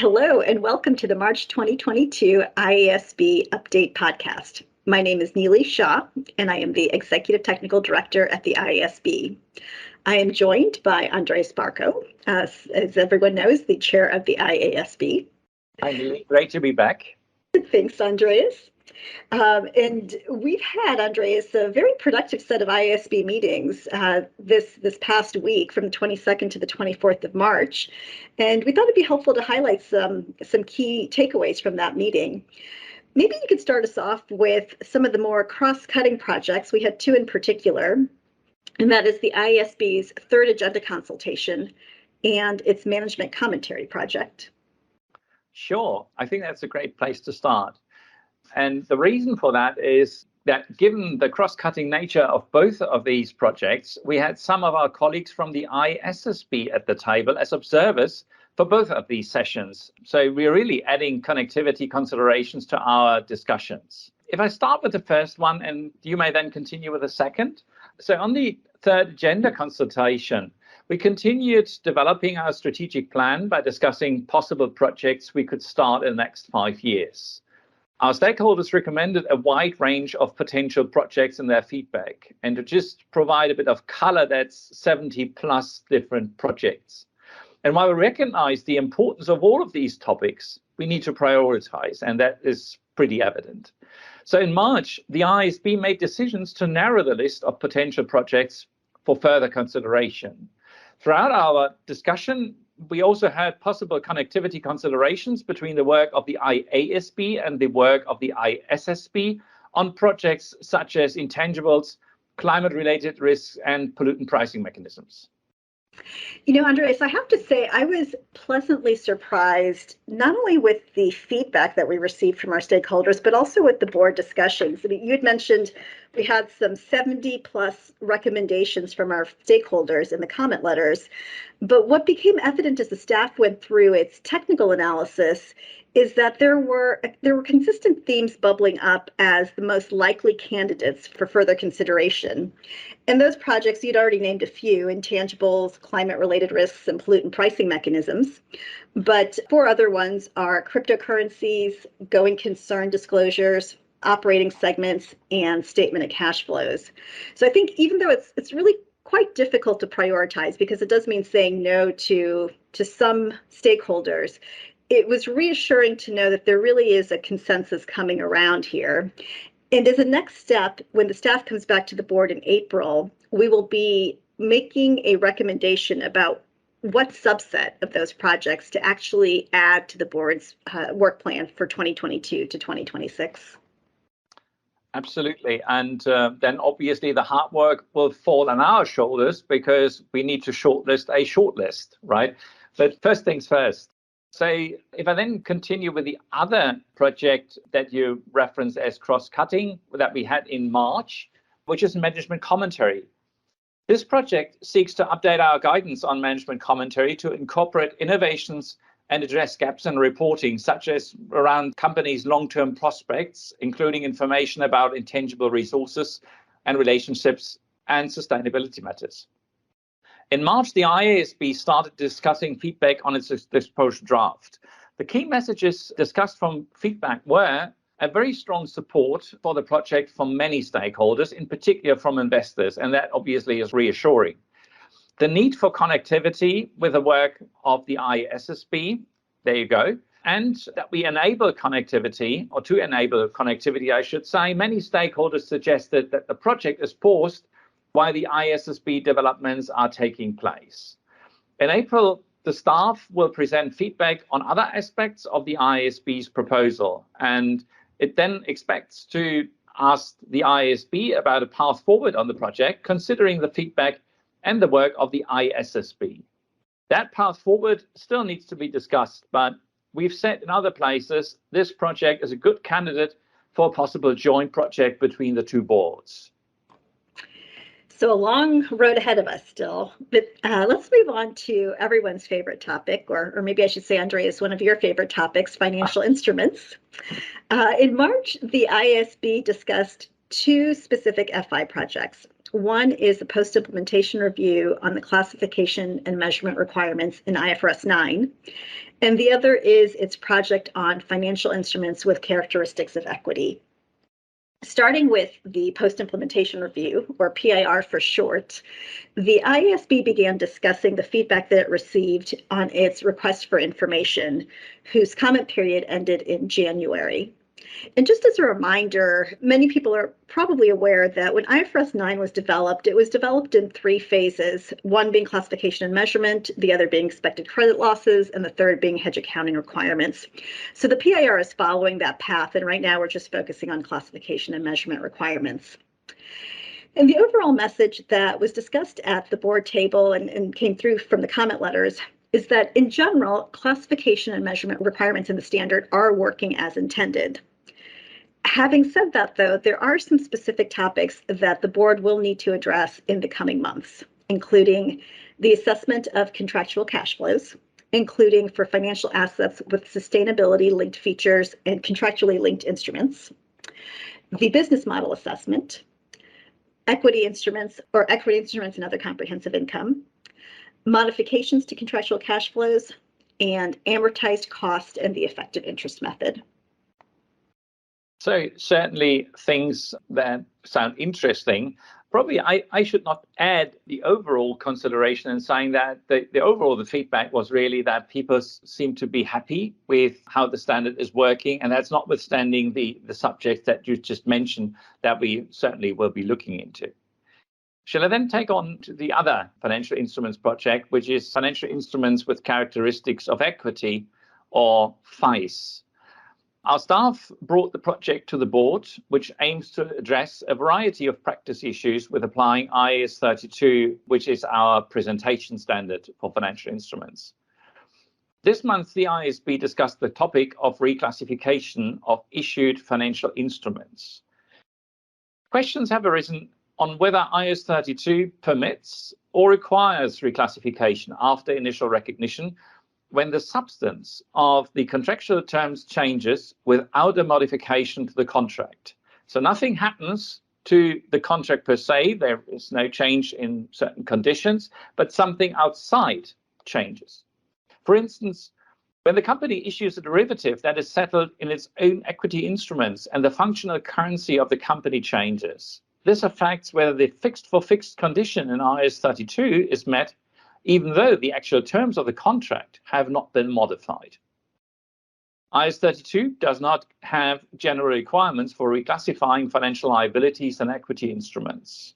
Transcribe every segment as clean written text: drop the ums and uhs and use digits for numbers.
Hello, and welcome to the March 2022 IASB Update Podcast. My name is Nili, Shah, and I am the Executive Technical Director at the IASB. I am joined by Andreas Barckow, as everyone knows, the Chair of the IASB. Hi, Nili. Great to be back. Thanks, Andreas. And we've had, Andreas, a very productive set of IASB meetings this past week from the 22nd to the 24th of March. And we thought it'd be helpful to highlight some key takeaways from that meeting. Maybe you could start us off with some of the more cross-cutting projects. We had two in particular, and that is the IASB's third agenda consultation and its management commentary project. Sure. I think that's a great place to start. And the reason for that is that given the cross-cutting nature of both of these projects, we had some of our colleagues from the IASB at the table as observers for both of these sessions. So we're really adding connectivity considerations to our discussions. If I start with the first one, and you may then continue with the second. So on the third agenda consultation, we continued developing our strategic plan by discussing possible projects we could start in the next 5 years. Our stakeholders recommended a wide range of potential projects in their feedback. And to just provide a bit of color, that's 70 plus different projects. And while we recognize the importance of all of these topics, we need to prioritize, and that is pretty evident. So in March, the IASB made decisions to narrow the list of potential projects for further consideration. Throughout our discussion, we also had possible connectivity considerations between the work of the IASB and the work of the ISSB on projects such as intangibles, climate-related risks, and pollutant pricing mechanisms. You know, Andreas, I have to say I was pleasantly surprised not only with the feedback that we received from our stakeholders, but also with the board discussions. I mean, you had mentioned we had some 70 plus recommendations from our stakeholders in the comment letters. But what became evident as the staff went through its technical analysis is that there were consistent themes bubbling up as the most likely candidates for further consideration. And those projects, you'd already named a few: intangibles, climate-related risks, and pollutant pricing mechanisms. But 4 other ones are cryptocurrencies, going concern disclosures, operating segments, and statement of cash flows. So I think even though it's really quite difficult to prioritize, because it does mean saying no to some stakeholders, it was reassuring to know that there really is a consensus coming around here. And as a next step, when the staff comes back to the board in April, we will be making a recommendation about what subset of those projects to actually add to the board's work plan for 2022 to 2026. Absolutely. And then obviously the hard work will fall on our shoulders because we need to shortlist a shortlist, right? But first things first. So if I then continue with the other project that you referenced as cross-cutting that we had in March, which is management commentary. This project seeks to update our guidance on management commentary to incorporate innovations and address gaps in reporting, such as around companies' long-term prospects, including information about intangible resources and relationships and sustainability matters. In March, the IASB started discussing feedback on its disclosure draft. The key messages discussed from feedback were a very strong support for the project from many stakeholders, in particular from investors, and that obviously is reassuring. The need for connectivity with the work of the IASB, there you go, and that we enable connectivity, or to enable connectivity, I should say. Many stakeholders suggested that the project is paused while the IASB developments are taking place. In April, the staff will present feedback on other aspects of the IASB's proposal, and it then expects to ask the IASB about a path forward on the project, considering the feedback and the work of the ISSB. That path forward still needs to be discussed, but we've said in other places this project is a good candidate for a possible joint project between the two boards. So a long road ahead of us still, but let's move on to everyone's favorite topic, or maybe I should say, Andreas, one of your favorite topics, financial instruments. In March, the IASB discussed 2 specific FI projects. One is the post-implementation review on the classification and measurement requirements in IFRS 9, and the other is its project on financial instruments with characteristics of equity. Starting with the post-implementation review, or PIR for short, the IASB began discussing the feedback that it received on its request for information, whose comment period ended in January. And just as a reminder, many people are probably aware that when IFRS 9 was developed, it was developed in 3 phases, one being classification and measurement, the other being expected credit losses, and the third being hedge accounting requirements. So the PIR is following that path, and right now we're just focusing on classification and measurement requirements. And the overall message that was discussed at the board table and came through from the comment letters is that in general, classification and measurement requirements in the standard are working as intended. Having said that, though, there are some specific topics that the board will need to address in the coming months, including the assessment of contractual cash flows, including for financial assets with sustainability-linked features and contractually linked instruments, the business model assessment, equity instruments and other comprehensive income, modifications to contractual cash flows, and amortized cost and the effective interest method. So certainly things that sound interesting. Probably I should not add the overall consideration in saying that the feedback was really that people seem to be happy with how the standard is working, and that's notwithstanding the subjects that you just mentioned that we certainly will be looking into. Shall I then take on to the other financial instruments project, which is financial instruments with characteristics of equity, or FICE? Our staff brought the project to the board, which aims to address a variety of practice issues with applying IAS 32, which is our presentation standard for financial instruments. This month, the IASB discussed the topic of reclassification of issued financial instruments. Questions have arisen on whether IAS 32 permits or requires reclassification after initial recognition when the substance of the contractual terms changes without a modification to the contract. So nothing happens to the contract per se, there is no change in certain conditions, but something outside changes. For instance, when the company issues a derivative that is settled in its own equity instruments and the functional currency of the company changes, this affects whether the fixed condition in IAS 32 is met, even though the actual terms of the contract have not been modified. IAS 32 does not have general requirements for reclassifying financial liabilities and equity instruments.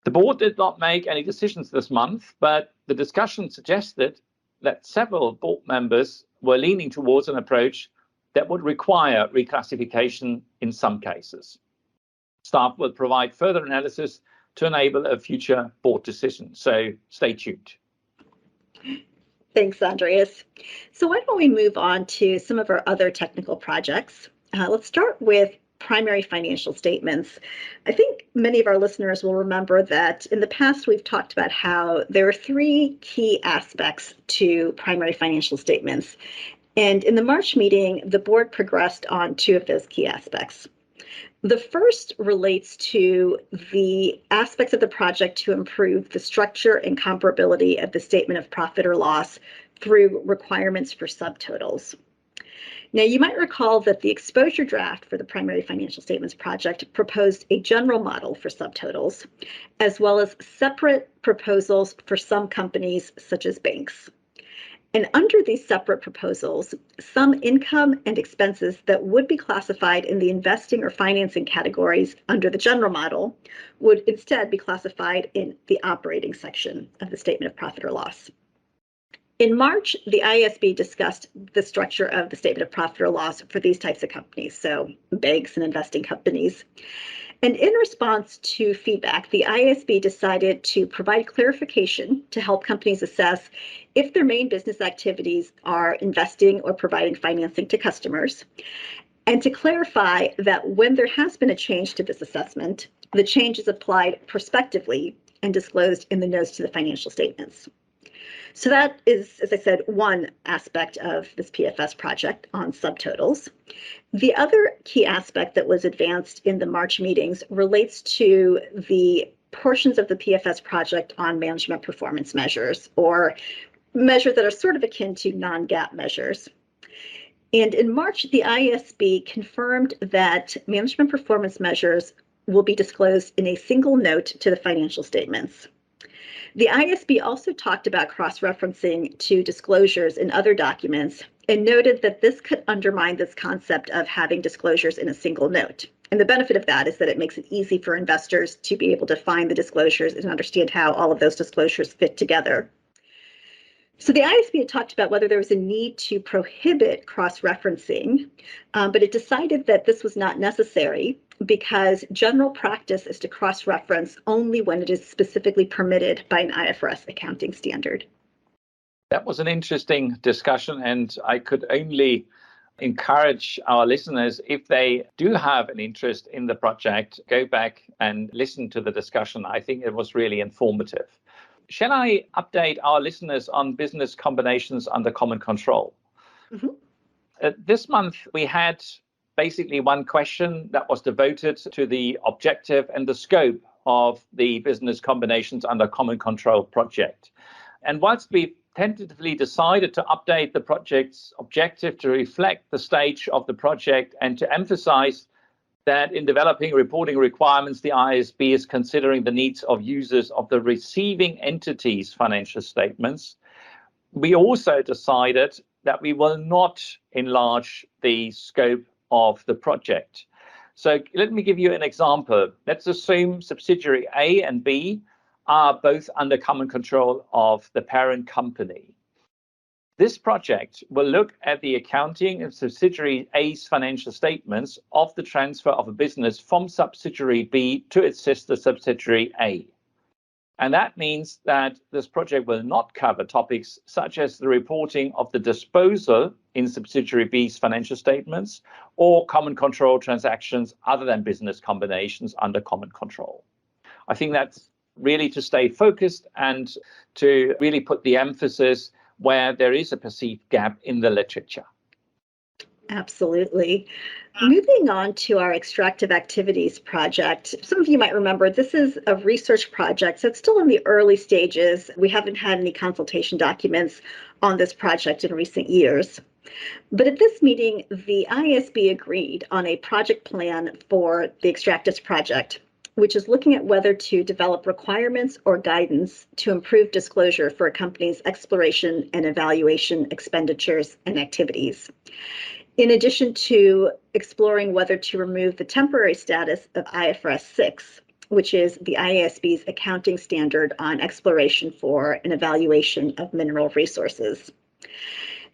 The board did not make any decisions this month, but the discussion suggested that several board members were leaning towards an approach that would require reclassification in some cases. Staff will provide further analysis to enable a future board decision, so stay tuned. Thanks, Andreas. So why don't we move on to some of our other technical projects? Let's start with primary financial statements. I think many of our listeners will remember that in the past we've talked about how there are 3 key aspects to primary financial statements. And in the March meeting, the board progressed on 2 of those key aspects. The first relates to the aspects of the project to improve the structure and comparability of the statement of profit or loss through requirements for subtotals. Now, you might recall that the exposure draft for the primary financial statements project proposed a general model for subtotals, as well as separate proposals for some companies, such as banks. And under these separate proposals, some income and expenses that would be classified in the investing or financing categories under the general model would instead be classified in the operating section of the statement of profit or loss. In March, the IASB discussed the structure of the statement of profit or loss for these types of companies, so banks and investing companies. And in response to feedback, the IASB decided to provide clarification to help companies assess if their main business activities are investing or providing financing to customers, and to clarify that when there has been a change to this assessment, the change is applied prospectively and disclosed in the notes to the financial statements. So that is, as I said, one aspect of this PFS project on subtotals. The other key aspect that was advanced in the March meetings relates to the portions of the PFS project on management performance measures, or measures that are sort of akin to non-GAAP measures. And in March, the IASB confirmed that management performance measures will be disclosed in a single note to the financial statements. The IASB also talked about cross-referencing to disclosures in other documents and noted that this could undermine this concept of having disclosures in a single note. And the benefit of that is that it makes it easy for investors to be able to find the disclosures and understand how all of those disclosures fit together. So the IASB had talked about whether there was a need to prohibit cross-referencing, but it decided that this was not necessary because general practice is to cross-reference only when it is specifically permitted by an IFRS accounting standard. That was an interesting discussion, and I could only encourage our listeners, if they do have an interest in the project, go back and listen to the discussion. I think it was really informative. Shall I update our listeners on business combinations under common control? Mm-hmm. This month, we had basically one question that was devoted to the objective and the scope of the business combinations under common control project. And whilst we tentatively decided to update the project's objective to reflect the stage of the project and to emphasize that in developing reporting requirements, the IASB is considering the needs of users of the receiving entity's financial statements, we also decided that we will not enlarge the scope of the project. So let me give you an example. Let's assume subsidiary A and B are both under common control of the parent company. This project will look at the accounting of subsidiary A's financial statements of the transfer of a business from subsidiary B to its sister subsidiary A. And that means that this project will not cover topics such as the reporting of the disposal in subsidiary B's financial statements or common control transactions other than business combinations under common control. I think that's really to stay focused and to really put the emphasis where there is a perceived gap in the literature. Absolutely. Moving on to our extractive activities project. Some of you might remember this is a research project, so it's still in the early stages. We haven't had any consultation documents on this project in recent years. But at this meeting, the IASB agreed on a project plan for the extractives project, which is looking at whether to develop requirements or guidance to improve disclosure for a company's exploration and evaluation expenditures and activities. In addition to exploring whether to remove the temporary status of IFRS 6, which is the IASB's accounting standard on exploration for and evaluation of mineral resources.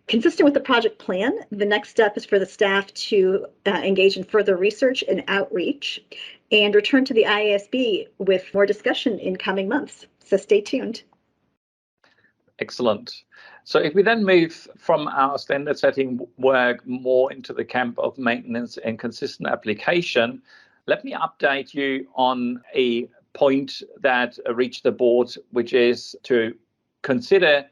Consistent with the project plan, the next step is for the staff to engage in further research and outreach and return to the IASB with more discussion in coming months. So stay tuned. Excellent. So if we then move from our standard setting work more into the camp of maintenance and consistent application, let me update you on a point that reached the board, which is to consider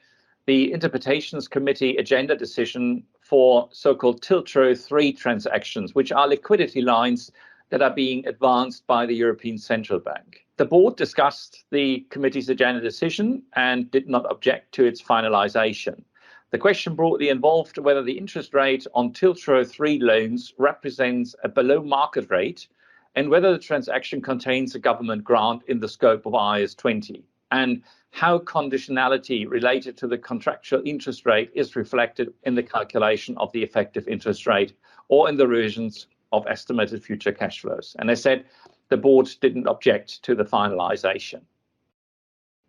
the Interpretations Committee agenda decision for so-called TLTRO 3 transactions, which are liquidity lines that are being advanced by the European Central Bank. The board discussed the committee's agenda decision and did not object to its finalization. The question broadly involved whether the interest rate on TLTRO 3 loans represents a below market rate and whether the transaction contains a government grant in the scope of IAS 20, and how conditionality related to the contractual interest rate is reflected in the calculation of the effective interest rate or in the revisions of estimated future cash flows. And I said the board didn't object to the finalization.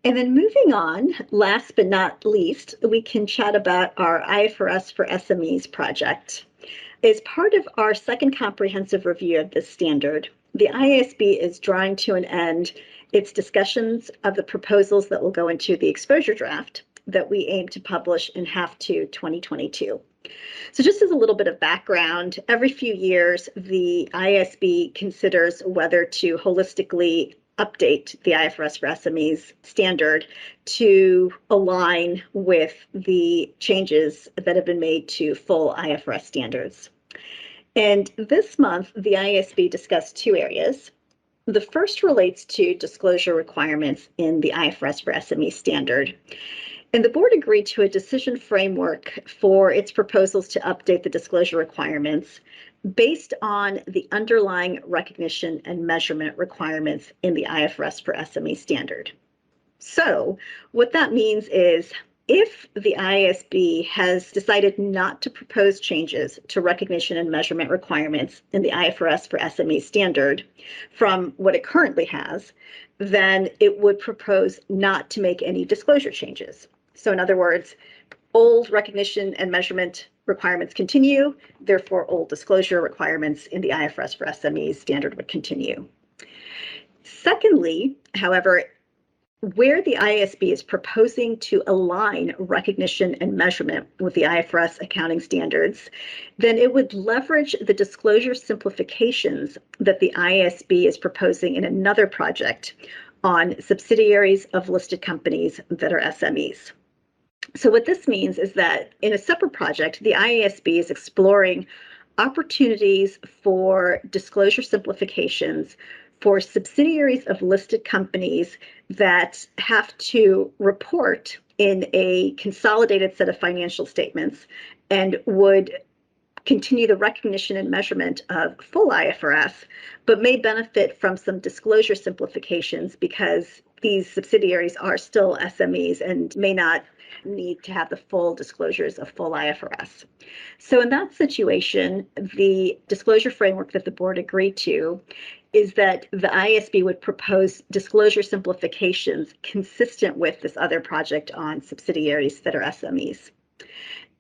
And then moving on, last but not least, we can chat about our IFRS for SMEs project. As part of our second comprehensive review of this standard, the IASB is drawing to an end its discussions of the proposals that will go into the exposure draft that we aim to publish in H2 2022. So just as a little bit of background, every few years, the IASB considers whether to holistically update the IFRS for SMEs standard to align with the changes that have been made to full IFRS standards. And this month, the IASB discussed two areas. The first relates to disclosure requirements in the IFRS for SME standard. And the board agreed to a decision framework for its proposals to update the disclosure requirements based on the underlying recognition and measurement requirements in the IFRS for SME standard. So what that means is if the IASB has decided not to propose changes to recognition and measurement requirements in the IFRS for SME standard from what it currently has, then it would propose not to make any disclosure changes. So in other words, old recognition and measurement requirements continue, therefore old disclosure requirements in the IFRS for SMEs standard would continue. Secondly, however, where the IASB is proposing to align recognition and measurement with the IFRS accounting standards, then it would leverage the disclosure simplifications that the IASB is proposing in another project on subsidiaries of listed companies that are SMEs. So what this means is that in a separate project, the IASB is exploring opportunities for disclosure simplifications for subsidiaries of listed companies that have to report in a consolidated set of financial statements and would continue the recognition and measurement of full IFRS, but may benefit from some disclosure simplifications because these subsidiaries are still SMEs and may not need to have the full disclosures of full IFRS. So in that situation, the disclosure framework that the board agreed to is that the IASB would propose disclosure simplifications consistent with this other project on subsidiaries that are SMEs.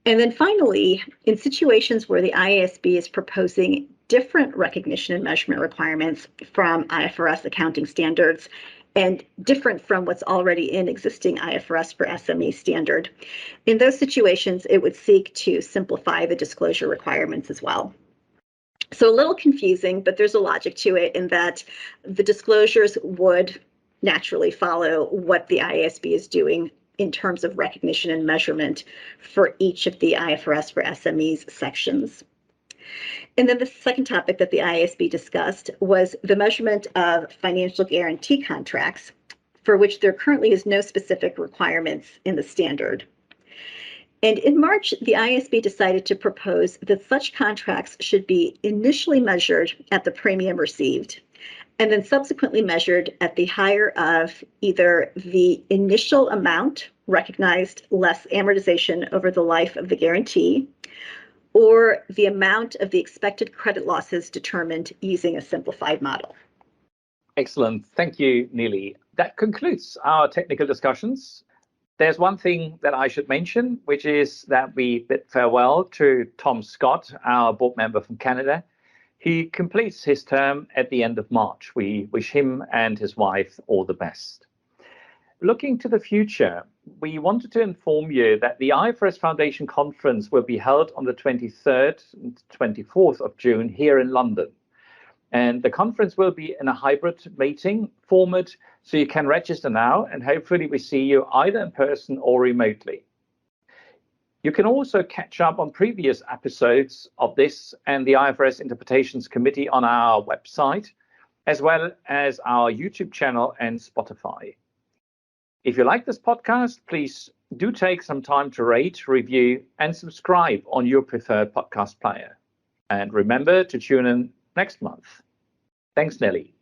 And then finally, in situations where the IASB is proposing different recognition and measurement requirements from IFRS accounting standards and different from what's already in existing IFRS for SME standard, in those situations, it would seek to simplify the disclosure requirements as well. So a little confusing, but there's a logic to it in that the disclosures would naturally follow what the IASB is doing in terms of recognition and measurement for each of the IFRS for SMEs sections. And then the second topic that the IASB discussed was the measurement of financial guarantee contracts, for which there currently is no specific requirements in the standard. And in March, the IASB decided to propose that such contracts should be initially measured at the premium received, and then subsequently measured at the higher of either the initial amount recognized less amortization over the life of the guarantee, or the amount of the expected credit losses determined using a simplified model. Excellent. Thank you, Nili. That concludes our technical discussions. There's one thing that I should mention, which is that we bid farewell to Tom Scott, our board member from Canada. He completes his term at the end of March. We wish him and his wife all the best. Looking to the future, we wanted to inform you that the IFRS Foundation Conference will be held on the 23rd and 24th of June here in London. And the conference will be in a hybrid meeting format, so you can register now, and hopefully we see you either in person or remotely. You can also catch up on previous episodes of this and the IFRS Interpretations Committee on our website, as well as our YouTube channel and Spotify. If you like this podcast, please do take some time to rate, review, and subscribe on your preferred podcast player. And remember to tune in next month. Thanks, Nili.